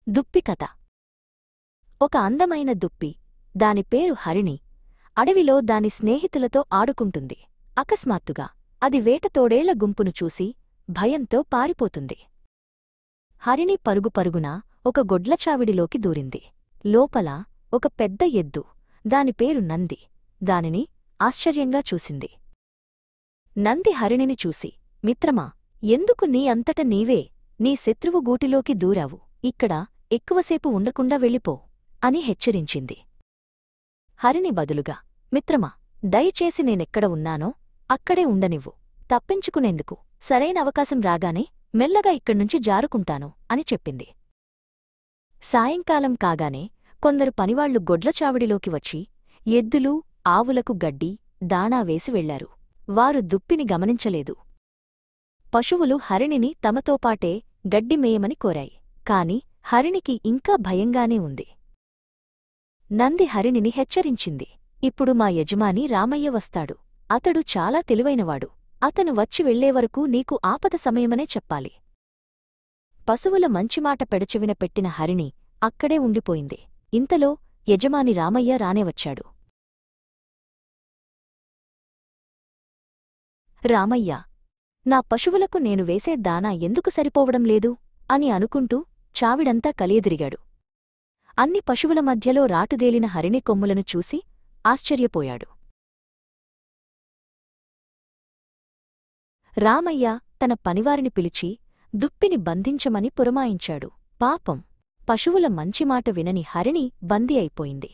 దుప్పి కథ. ఒక అందమైన దుప్పి, దాని పేరు హరిణి, అడవిలో దాని స్నేహితులతో ఆడుకుంటుంది. అకస్మాత్తుగా అది వేటతోడేళ్ల గుంపును చూసి భయంతో పారిపోతుంది. హరిణి పరుగు పరుగున ఒక గొడ్లచావిడిలోకి దూరింది. లోపల ఒక పెద్ద ఎద్దు, దాని పేరు నంది, దానిని ఆశ్చర్యంగా చూసింది. నంది హరిణిని చూసి, మిత్రమా, ఎందుకు నీ అంతట నీవే నీ శత్రువు గూటిలోకి దూరావు? ఇక్కడ ఎక్కువసేపు ఉండకుండా వెళ్ళిపో అని హెచ్చరించింది. హరిణి బదులుగా, మిత్రమా, దయచేసి నేనెక్కడ ఉన్నానో అక్కడే ఉండనివ్వు. తప్పించుకునేందుకు సరైన అవకాశం రాగానే మెల్లగా ఇక్కడ్నుంచి జారుకుంటాను అని చెప్పింది. సాయంకాలం కాగానే కొందరు పనివాళ్లు గొడ్లచావిడిలోకి వచ్చి ఎద్దులు, ఆవులకు గడ్డి, దాణా వేసి వెళ్లారు. వారు దుప్పిని గమనించలేదు. పశువులు హరిణిని తమతోపాటే గడ్డి మేయమని కోరాయి. కాని హరిణికి ఇంకా భయంగానే ఉంది. నంది హరిణిని హెచ్చరించింది. ఇప్పుడు మా యజమాని రామయ్య వస్తాడు. అతడు చాలా తెలివైనవాడు. అతను వచ్చి వెళ్లేవరకు నీకు ఆపద సమయమనే చెప్పాలి. పశువుల మంచిమాట పెడచెవిన పెట్టిన హరిణి అక్కడే ఉండిపోయింది. ఇంతలో యజమాని రామయ్య రానేవచ్చాడు. రామయ్యా, నా పశువులకు నేను వేసే దానా ఎందుకు సరిపోవడం లేదు అని అనుకుంటూ చావిడంతా కలియదిరిగాడు. అన్ని పశువుల మధ్యలో రాటుదేలిన హరిణి కొమ్ములను చూసి ఆశ్చర్యపోయాడు. రామయ్య తన పనివారిని పిలిచి దుప్పిని బంధించమని పురమాయించాడు. పాపం, పశువుల మంచిమాట వినని హరిణి బందీ అయిపోయింది.